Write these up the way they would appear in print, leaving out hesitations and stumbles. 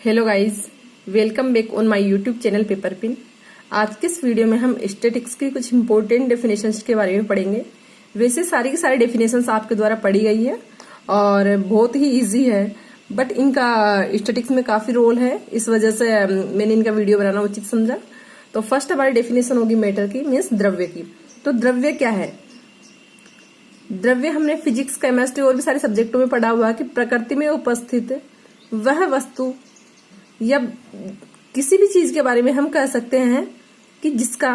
Hello guys, welcome back on my YouTube channel paper pin. आज के इस video में हम स्टैटिक्स की कुछ इंपॉर्टेंट डेफिनेशंस के बारे में पढ़ेंगे। वैसे सारी की सारी डेफिनेशंस आपके द्वारा पढ़ी गई है और बहुत ही इजी है, बट इनका स्टैटिक्स में काफी रोल है, इस वजह से मैंने इनका वीडियो बनाना उचित समझा। तो फर्स्ट हमारी डेफिनेशन होगी मैटर की, मीन्स द्रव्य की। तो द्रव्य क्या है? द्रव्य हमने फिजिक्स, केमिस्ट्री और भी सारे सब्जेक्टों में पढ़ा हुआ है कि प्रकृति में उपस्थित वह वस्तु या किसी भी चीज के बारे में हम कह सकते हैं कि जिसका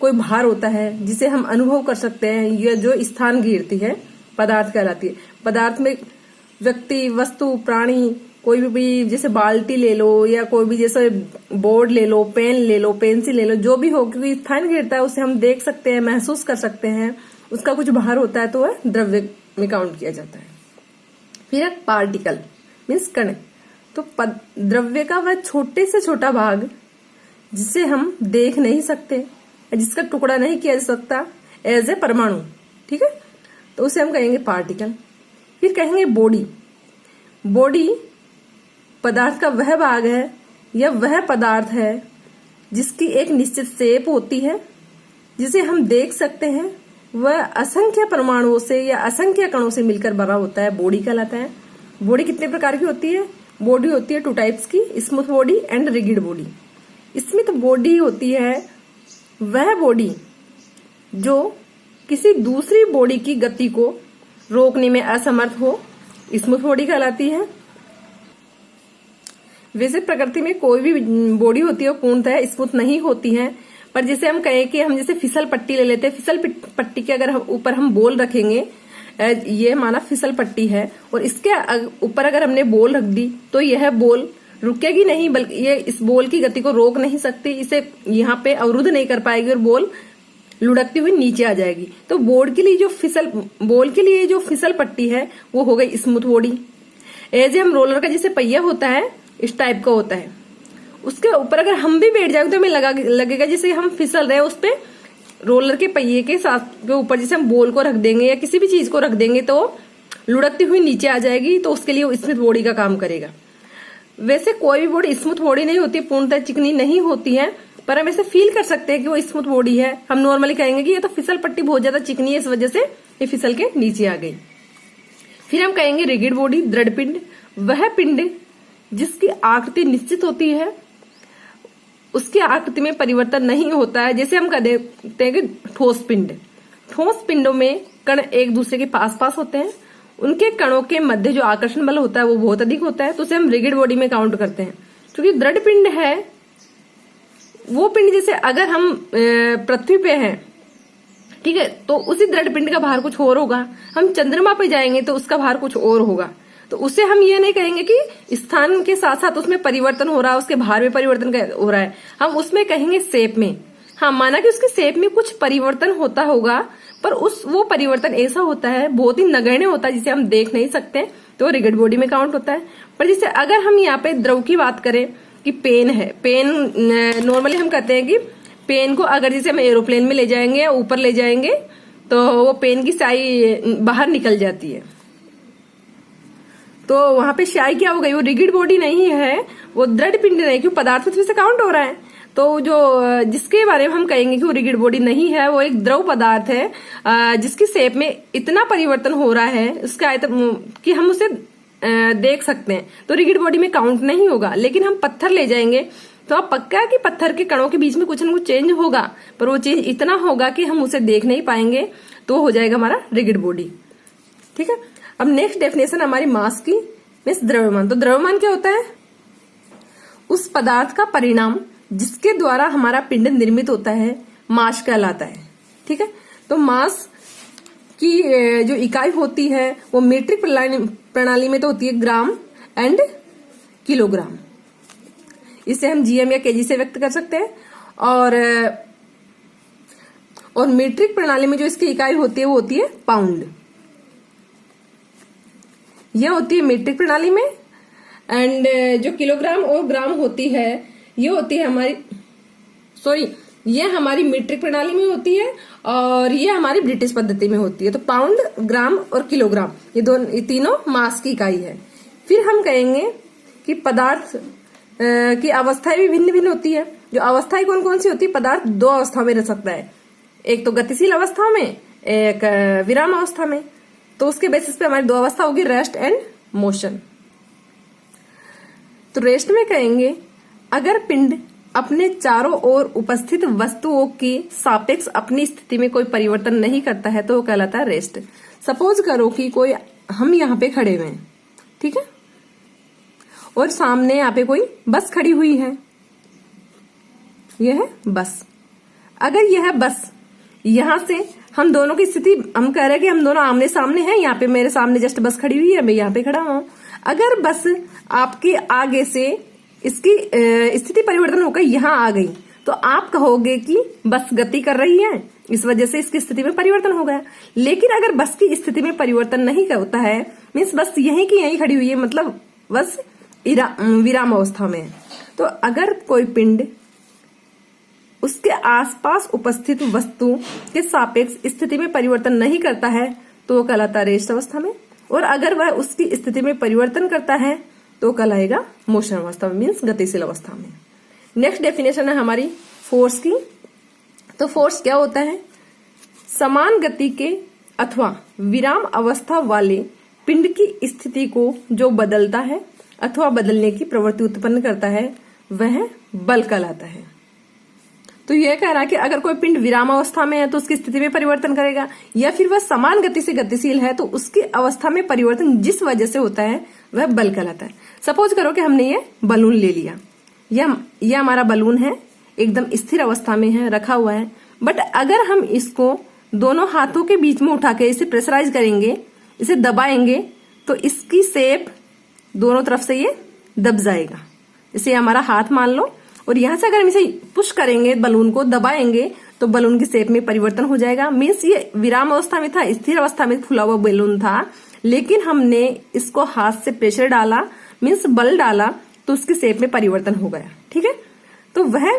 कोई भार होता है, जिसे हम अनुभव कर सकते हैं, या जो स्थान घेरती है, पदार्थ कहलाती है। पदार्थ में व्यक्ति, वस्तु, प्राणी, कोई भी, जैसे बाल्टी ले लो या कोई भी जैसे बोर्ड ले लो, पेन ले लो, पेंसिल ले लो, जो भी हो, क्योंकि स्थान घेरता है उसे हम देख सकते हैं, महसूस कर सकते हैं, उसका कुछ भार होता है तो वह द्रव्य में काउंट किया जाता है। फिर एक पार्टिकल मीन्स कण। तो द्रव्य का वह छोटे से छोटा भाग जिसे हम देख नहीं सकते, जिसका टुकड़ा नहीं किया जा सकता, एज ए परमाणु, ठीक है, तो उसे हम कहेंगे पार्टिकल। फिर कहेंगे बॉडी। बॉडी पदार्थ का वह भाग है या वह पदार्थ है जिसकी एक निश्चित शेप होती है, जिसे हम देख सकते हैं, वह असंख्य परमाणुओं से या असंख्य कणों से मिलकर बना होता है, बॉडी कहलाता है। बॉडी कितने प्रकार की होती है? बॉडी होती है 2 टाइप्स की, smooth body and rigid body. Smooth body होती है वह बॉडी जो किसी दूसरी बॉडी की गति को रोकने में असमर्थ हो, स्मूथ बॉडी कहलाती है। वैसे प्रकृति में कोई भी बॉडी होती है वो पूर्णतः स्मूथ नहीं होती है, पर जैसे हम कहें कि हम जैसे फिसल पट्टी ले लेते हैं, फिसल पट्टी के अगर ऊपर हम बॉल रखेंगे, ये माना फिसल पट्टी है, और इसके ऊपर अगर हमने बॉल रख दी तो यह बॉल रुकेगी नहीं, बल्कि ये इस बॉल की गति को रोक नहीं सकती, इसे यहाँ पे अवरुद्ध नहीं कर पाएगी और बॉल लुढ़कती हुई नीचे आ जाएगी। तो बॉल के लिए जो फिसल पट्टी है वो हो गई स्मूथ बॉडी। एज हम रोलर का जैसे पहिया होता है, इस टाइप का होता है, उसके ऊपर अगर हम भी बैठ जाएंगे तो हमें लगेगा जैसे हम फिसल रहे हैं, उस पे रोलर के पहिए के साथ के ऊपर जैसे हम बॉल को रख देंगे या किसी भी चीज को रख देंगे तो लुढ़कती हुई नीचे आ जाएगी, तो उसके लिए वो स्मूथ बॉडी का काम करेगा। वैसे कोई भी बॉडी स्मूथ बॉडी नहीं होती, पूर्णतः चिकनी नहीं होती है, पर हम ऐसे फील कर सकते हैं कि वो स्मूथ बॉडी है। हम नॉर्मली कहेंगे कि ये तो फिसल पट्टी बहुत ज्यादा चिकनी है, इस वजह से ये फिसल के नीचे आ गई। फिर हम कहेंगे रिगिड बॉडी, दृढ़ पिंड। वह पिंड जिसकी आकृति निश्चित होती है, उसकी आकृति में परिवर्तन नहीं होता है। जैसे हम कहते हैं कि ठोस पिंड। ठोस पिंडों में कण एक दूसरे के पास पास होते हैं, उनके कणों के मध्य जो आकर्षण बल होता है वो बहुत अधिक होता है, तो उसे हम रिगिड बॉडी में काउंट करते हैं। क्योंकि दृढ़ पिंड है वो पिंड, जैसे अगर हम पृथ्वी पे हैं, ठीक है, तो उसी दृढ़ पिंड का भार कुछ और होगा। हम चंद्रमा पे जाएंगे तो उसका भार कुछ और होगा, तो उसे हम ये नहीं कहेंगे कि स्थान के साथ साथ उसमें परिवर्तन हो रहा है, उसके भार में परिवर्तन हो रहा है, हम उसमें कहेंगे शेप में। हाँ, माना कि उसके शेप में कुछ परिवर्तन होता होगा, पर वो परिवर्तन ऐसा होता है, बहुत ही नगण्य होता है, जिसे हम देख नहीं सकते, तो रिगिड बॉडी में काउंट होता है। पर जैसे अगर हम यहाँ पे द्रव की बात करें कि पेन है, पेन नॉर्मली हम कहते हैं कि पेन को अगर जैसे हम एरोप्लेन में ले जाएंगे या ऊपर ले जाएंगे तो वो पेन की स्याही बाहर निकल जाती है, तो वहां पे स्याही क्या हो गई? वो रिगिड बॉडी नहीं है, वो दृढ़ पिंड नहीं, क्योंकि पदार्थ पृथ्वी से काउंट हो रहा है। तो जो जिसके बारे में हम कहेंगे कि वो रिगिड बॉडी नहीं है, वो एक द्रव पदार्थ है जिसकी शेप में इतना परिवर्तन हो रहा है उसका कि हम उसे देख सकते हैं, तो रिगिड बॉडी में काउंट नहीं होगा। लेकिन हम पत्थर ले जाएंगे तो आप पक्का है कि पत्थर के कणों के बीच में कुछ न कुछ चेंज होगा, पर वो चेंज इतना होगा कि हम उसे देख नहीं पाएंगे, तो हो जाएगा हमारा रिगिड बॉडी, ठीक है। अब नेक्स्ट डेफिनेशन हमारी मास की, मीन्स द्रव्यमान। तो द्रव्यमान क्या होता है? उस पदार्थ का परिणाम जिसके द्वारा हमारा पिंड निर्मित होता है, मास कहलाता है, ठीक है। तो मास की जो इकाई होती है वो मीट्रिक प्रणाली में तो होती है ग्राम एंड किलोग्राम, इसे हम जीएम या केजी से व्यक्त कर सकते हैं। और मीट्रिक प्रणाली में जो इसकी इकाई होती है वो होती है पाउंड, यह होती है मीट्रिक प्रणाली में। एंड जो किलोग्राम और ग्राम होती है, ये होती है ये हमारी मीट्रिक प्रणाली में होती है, और ये हमारी ब्रिटिश पद्धति में होती है। तो पाउंड, ग्राम और किलोग्राम, ये तीनों मास की इकाई है। फिर हम कहेंगे कि पदार्थ की अवस्थाएं भी भिन्न भिन्न होती है। जो अवस्थाएं कौन कौन सी होती है? पदार्थ दो अवस्थाओं में रह सकता है, एक तो गतिशील अवस्था में, एक विराम अवस्था में। तो उसके बेसिस पे हमारी दो अवस्था होगी, रेस्ट एंड मोशन। तो रेस्ट में कहेंगे अगर पिंड अपने चारों ओर उपस्थित वस्तुओं की सापेक्ष अपनी स्थिति में कोई परिवर्तन नहीं करता है तो वो कहलाता है रेस्ट। सपोज करो कि कोई हम यहाँ पे खड़े हुए हैं, ठीक है, और सामने यहाँ पे कोई बस खड़ी हुई है, यह है बस। अगर यह बस यहां से हम दोनों की स्थिति, हम कह रहे हैं कि हम दोनों आमने सामने हैं, यहाँ पे मेरे सामने जस्ट बस खड़ी हुई है, मैं यहाँ पे खड़ा हूं। अगर बस आपके आगे से इसकी स्थिति परिवर्तन होकर यहां आ गई तो आप कहोगे कि बस गति कर रही है, इस वजह से इसकी स्थिति में परिवर्तन हो गया। लेकिन अगर बस की स्थिति में परिवर्तन नहीं होता है, मीन्स बस यहीं की यहीं खड़ी हुई है, मतलब बस विराम अवस्था में है, तो अगर कोई पिंड उसके आसपास उपस्थित वस्तु के सापेक्ष स्थिति में परिवर्तन नहीं करता है तो वो कहलाता है रेस्ट अवस्था में, और अगर वह उसकी स्थिति में परिवर्तन करता है तो कहलाएगा मोशन अवस्था में, मीन्स गतिशील अवस्था में। नेक्स्ट डेफिनेशन है हमारी फोर्स की। तो फोर्स क्या होता है? समान गति के अथवा विराम अवस्था वाले पिंड की स्थिति को जो बदलता है अथवा बदलने की प्रवृत्ति उत्पन्न करता है वह बल कहलाता है। तो यह कह रहा है कि अगर कोई पिंड विराम अवस्था में है तो उसकी स्थिति में परिवर्तन करेगा, या फिर वह समान गति से गतिशील है तो उसकी अवस्था में परिवर्तन जिस वजह से होता है वह बल कहलाता है। सपोज करो कि हमने ये बलून ले लिया, यह हमारा बलून है, एकदम स्थिर अवस्था में है, रखा हुआ है, बट अगर हम इसको दोनों हाथों के बीच में उठा के इसे प्रेशराइज करेंगे, इसे दबाएंगे, तो इसकी शेप दोनों तरफ से ये दब जाएगा। जैसे हमारा हाथ मान लो, और यहां से अगर हम इसे पुश करेंगे, बलून को दबाएंगे, तो बलून की शेप में परिवर्तन हो जाएगा। मीन्स ये विराम अवस्था में था, स्थिर अवस्था में खुला हुआ बलून था, लेकिन हमने इसको हाथ से प्रेशर डाला, मीन्स बल डाला, तो उसकी शेप में परिवर्तन हो गया। ठीक है, तो वह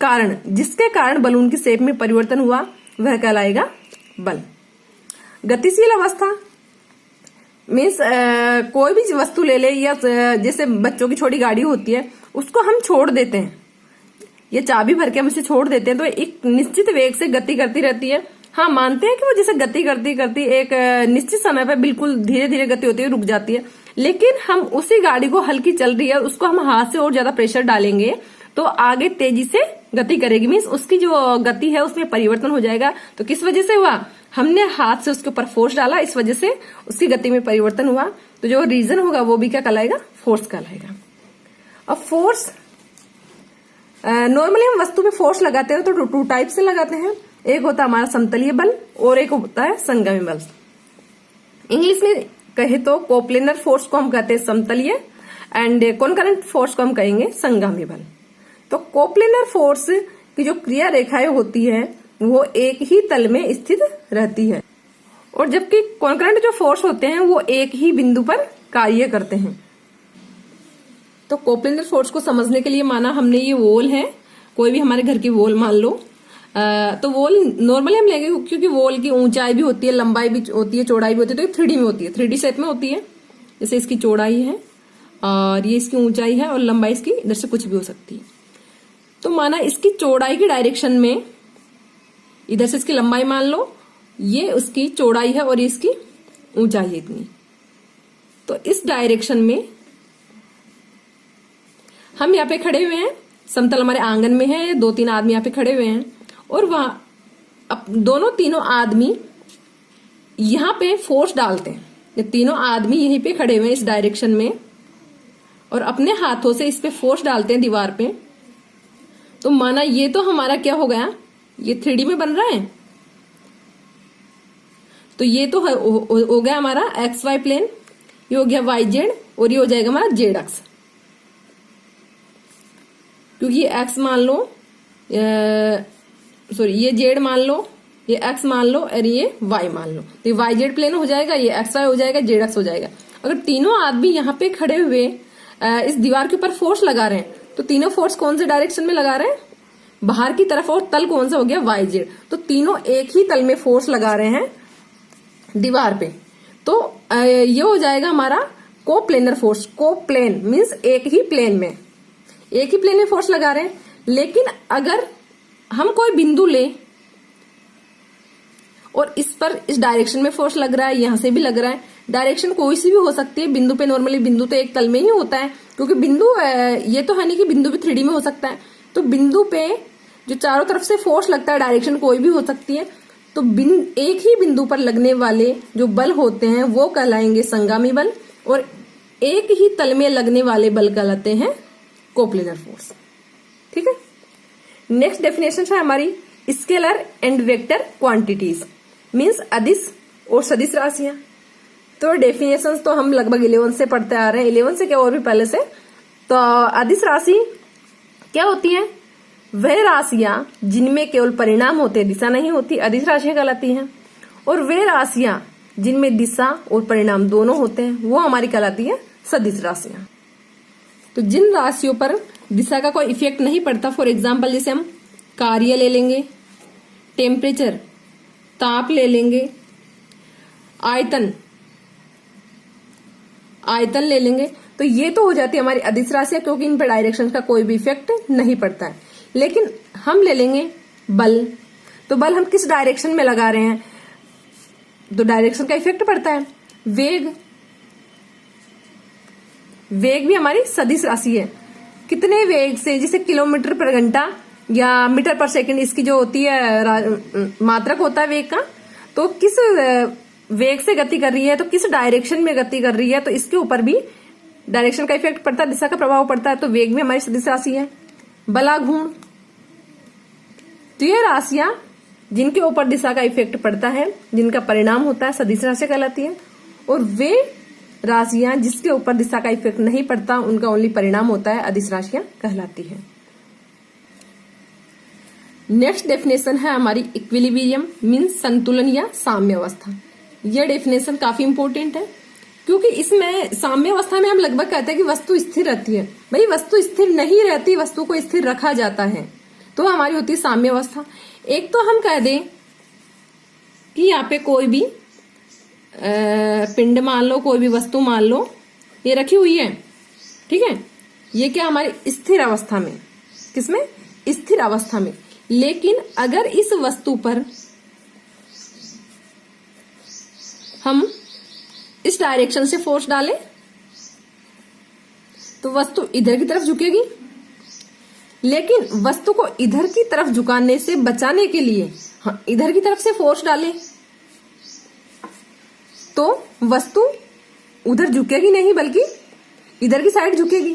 कारण, जिसके कारण बलून की शेप में परिवर्तन हुआ, वह कहलाएगा बल। गतिशील अवस्था मीन्स कोई भी वस्तु ले ले, या जैसे बच्चों की छोटी गाड़ी होती है, उसको हम छोड़ देते हैं, ये चाबी भर के हम इसे छोड़ देते हैं, तो एक निश्चित वेग से गति करती रहती है। हाँ, मानते हैं कि वो जैसे गति करती करती एक निश्चित समय पर बिल्कुल धीरे धीरे गति होती है, रुक जाती है, लेकिन हम उसी गाड़ी को हल्की चल रही है, उसको हम हाथ से और ज्यादा प्रेशर डालेंगे तो आगे तेजी से गति करेगी। मीन्स उसकी जो गति है उसमें परिवर्तन हो जाएगा। तो किस वजह से हुआ? हमने हाथ से उसके ऊपर फोर्स डाला, इस वजह से उसकी गति में परिवर्तन हुआ। तो जो रीजन होगा वो भी क्या कहलाएगा? फोर्स कहलाएगा। अब फोर्स नॉर्मली हम वस्तु में फोर्स लगाते हैं तो टू टाइप से लगाते हैं। एक होता है हमारा समतलीय बल और एक होता है संगामी बल। इंग्लिश में कहे तो कोप्लेनर फोर्स को हम कहते हैं समतलीय, एंड कॉन्करेंट फोर्स को हम कहेंगे संगामी बल। तो कोप्लेनर फोर्स की जो क्रिया रेखाएं होती है वो एक ही तल में स्थित रहती है, और जबकि कॉन्करेंट जो फोर्स होते हैं वो एक ही बिंदु पर कार्य करते हैं। तो कोप्लेनर फोर्स को समझने के लिए माना हमने ये वॉल है, कोई भी हमारे घर की वॉल मान लो, तो वॉल नॉर्मली हम लेंगे क्योंकि वॉल की ऊंचाई भी होती है, लंबाई भी होती है, चौड़ाई भी होती है, तो 3D में होती है, 3D शेप में होती है। जैसे इसकी चौड़ाई है और ये इसकी ऊंचाई है और लंबाई इसकी इधर से कुछ भी हो सकती है। तो माना इसकी चौड़ाई की डायरेक्शन में, इधर से इसकी लंबाई मान लो, ये उसकी चौड़ाई है और इसकी ऊंचाई है इतनी, तो इस डायरेक्शन में हम यहाँ पे खड़े हुए हैं, समतल हमारे आंगन में है, 2-3 आदमी यहाँ पे खड़े हुए हैं, और वहां अब दोनों तीनों आदमी यहाँ पे फोर्स डालते हैं। ये तीनों आदमी यहीं पे खड़े हुए हैं इस डायरेक्शन में, और अपने हाथों से इस पे फोर्स डालते हैं दीवार पे। तो माना ये तो हमारा क्या हो गया, ये 3D में बन रहा है, तो ये तो हो गया हमारा XY प्लेन, ये हो गया YZ, और ये हो जाएगा हमारा Z अक्ष, क्योंकि ये X मान लो, सॉरी ये Z मान लो, ये X मान लो, और ये Y मान लो, तो ये YZ प्लेन हो जाएगा, ये XY हो जाएगा, Z अक्ष हो जाएगा। अगर तीनों आदमी यहाँ पे खड़े हुए इस दीवार के ऊपर फोर्स लगा रहे हैं, तो तीनों फोर्स कौन से डायरेक्शन में लगा रहे हैं? बाहर की तरफ, और तल कौन सा हो गया? YZ। तो तीनों एक ही तल में फोर्स लगा रहे हैं दीवार पे, तो ये हो जाएगा हमारा कोप्लेनर फोर्स, कोप्लेन मीन्स एक ही प्लेन में फोर्स लगा रहे हैं। लेकिन अगर हम कोई बिंदु ले और इस पर इस डायरेक्शन में फोर्स लग रहा है, यहां से भी लग रहा है, डायरेक्शन कोई सी भी हो सकती है बिंदु पे। नॉर्मली बिंदु तो एक तल में ही होता है, क्योंकि बिंदु ये तो है नहीं कि बिंदु भी 3D में हो सकता है। तो बिंदु पे जो चारों तरफ से फोर्स लगता है, डायरेक्शन कोई भी हो सकती है। तो एक ही बिंदु पर लगने वाले जो बल होते हैं वो कहलाएंगे संगामी बल, और एक ही तल में लगने वाले बल कहलाते हैं कोप्लेनर फोर्स। ठीक है। नेक्स्ट डेफिनेशन है हमारी scalar and vector quantities, means अदिश और सदिश राशियां। तो डेफिनेशंस तो हम लगभग 11 से पढ़ते आ रहे हैं, 11 से क्या और भी पहले से। तो अदिश राशि क्या होती है? वह राशियां जिनमें केवल परिणाम होते हैं, दिशा नहीं होती, अदिश राशियां कहलाती हैं। और वे राशियां जिनमें दिशा और परिणाम दोनों होते हैं, वो हमारी कहलाती है सदिश राशियां। तो जिन राशियों पर दिशा का कोई इफेक्ट नहीं पड़ता, फॉर एग्जाम्पल जैसे हम कार्य ले लेंगे, टेम्परेचर ताप ले लेंगे, आयतन ले लेंगे, तो ये तो हो जाती है हमारी अदिश राशियां, क्योंकि इन पर डायरेक्शन का कोई भी इफेक्ट नहीं पड़ता है। लेकिन हम ले लेंगे बल, तो बल हम किस डायरेक्शन में लगा रहे हैं, तो डायरेक्शन का इफेक्ट पड़ता है। वेग भी हमारी सदिश राशि है। कितने वेग से, जैसे किलोमीटर पर घंटा या मीटर पर सेकंड, इसकी जो होती है मात्रक होता है वेग का, तो किस वेग से गति कर रही है, तो किस डायरेक्शन में गति कर रही है, तो इसके ऊपर भी डायरेक्शन का इफेक्ट पड़ता है, दिशा का प्रभाव पड़ता है। तो वेग भी हमारी सदिश राशि है। बलाघूर्ण, तो ये राशियां जिनके ऊपर दिशा का इफेक्ट पड़ता है, जिनका परिणाम होता है, सदिश राशियां कहलाती है। और वे राशियां जिसके ऊपर दिशा का इफेक्ट नहीं पड़ता, उनका ओनली परिणाम होता है, अदिश राशियां कहलाती है। नेक्स्ट डेफिनेशन है हमारी इक्विलिब्रियम, मीन्स संतुलन या साम्य अवस्था। यह डेफिनेशन काफी इंपॉर्टेंट है, क्योंकि इसमें साम्य अवस्था में हम लगभग कहते हैं कि वस्तु स्थिर रहती है। भाई वस्तु स्थिर नहीं रहती, वस्तु को स्थिर रखा जाता है, तो हमारी होती है साम्य अवस्था। एक तो हम कह दें कि यहाँ पे कोई भी पिंड मान लो, कोई भी वस्तु मान लो, ये रखी हुई है, ठीक है, ये क्या हमारी स्थिर अवस्था में, किसमें? स्थिर अवस्था में। लेकिन अगर इस वस्तु पर हम इस डायरेक्शन से फोर्स डालें, तो वस्तु इधर की तरफ झुकेगी। लेकिन वस्तु को इधर की तरफ झुकाने से बचाने के लिए हाँ इधर की तरफ से फोर्स डालें, तो वस्तु उधर झुकेगी नहीं, बल्कि इधर की साइड झुकेगी।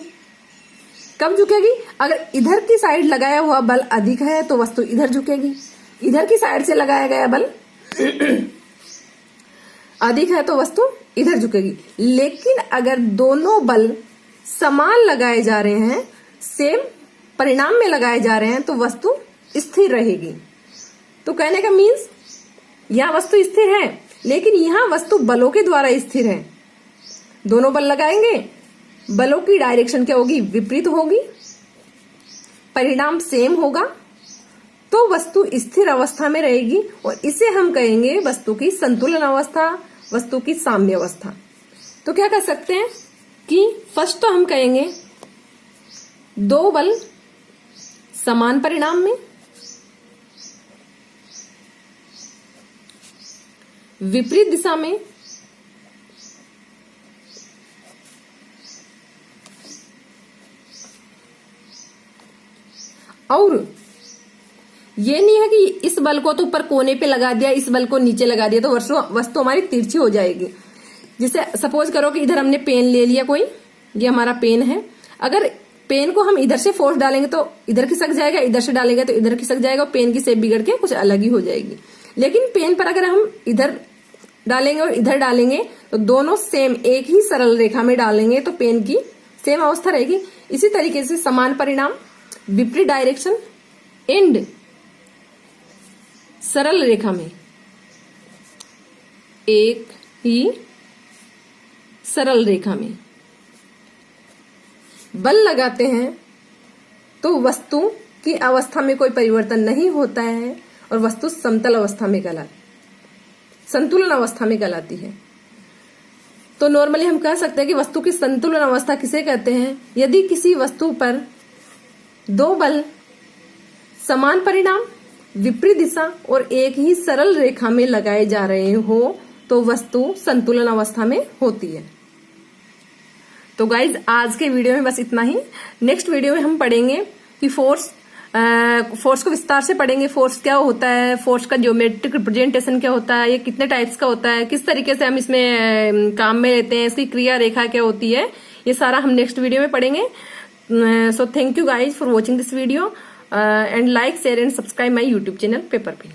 कब झुकेगी? अगर इधर की साइड लगाया हुआ बल अधिक है तो वस्तु इधर झुकेगी, इधर की साइड से लगाया गया बल अधिक है तो वस्तु इधर झुकेगी। लेकिन अगर दोनों बल समान लगाए जा रहे हैं, सेम परिणाम में लगाए जा रहे हैं, तो वस्तु स्थिर रहेगी। तो कहने का मीन्स यहां वस्तु स्थिर है, लेकिन यहां वस्तु बलों के द्वारा स्थिर है। दोनों बल लगाएंगे, बलों की डायरेक्शन क्या होगी? विपरीत होगी, परिणाम सेम होगा, तो वस्तु स्थिर अवस्था में रहेगी। और इसे हम कहेंगे वस्तु की संतुलन अवस्था, वस्तु की साम्य अवस्था। तो क्या कह सकते हैं कि फर्स्ट तो हम कहेंगे दो बल समान परिणाम में, विपरीत दिशा में, और ये नहीं है कि इस बल को तो ऊपर कोने पे लगा दिया, इस बल को नीचे लगा दिया, तो वस्तु हमारी तिरछी हो जाएगी। जैसे सपोज करो कि इधर हमने पेन ले लिया कोई, ये हमारा पेन है, अगर पेन को हम इधर से फोर्स डालेंगे तो इधर खिसक जाएगा, इधर से डालेंगे तो इधर खिसक जाएगा, पेन की शेप बिगड़ के कुछ अलग ही हो जाएगी। लेकिन पेन पर अगर हम इधर डालेंगे और इधर डालेंगे तो दोनों सेम एक ही सरल रेखा में डालेंगे, तो पेन की सेम अवस्था रहेगी। इसी तरीके से समान परिणाम, विपरीत डायरेक्शन एंड सरल रेखा में एक ही सरल रेखा में बल लगाते हैं, तो वस्तु की अवस्था में कोई परिवर्तन नहीं होता है और वस्तु समतल अवस्था में संतुलन अवस्था में कहलाती है। तो नॉर्मली हम कह सकते हैं कि वस्तु की संतुलन अवस्था किसे कहते हैं? यदि किसी वस्तु पर दो बल समान परिणाम, विपरीत दिशा और एक ही सरल रेखा में लगाए जा रहे हो तो वस्तु संतुलन अवस्था में होती है। तो गाइज आज के वीडियो में बस इतना ही। नेक्स्ट वीडियो में हम पढ़ेंगे कि फोर्स को विस्तार से पढ़ेंगे। फोर्स क्या होता है, फोर्स का ज्योमेट्रिक रिप्रेजेंटेशन क्या होता है, ये कितने टाइप्स का होता है, किस तरीके से हम इसमें काम में लेते हैं, इसकी क्रिया रेखा क्या होती है, ये सारा हम नेक्स्ट वीडियो में पढ़ेंगे। So thank you guys for watching this video and like, share and subscribe my YouTube channel Paper Pin.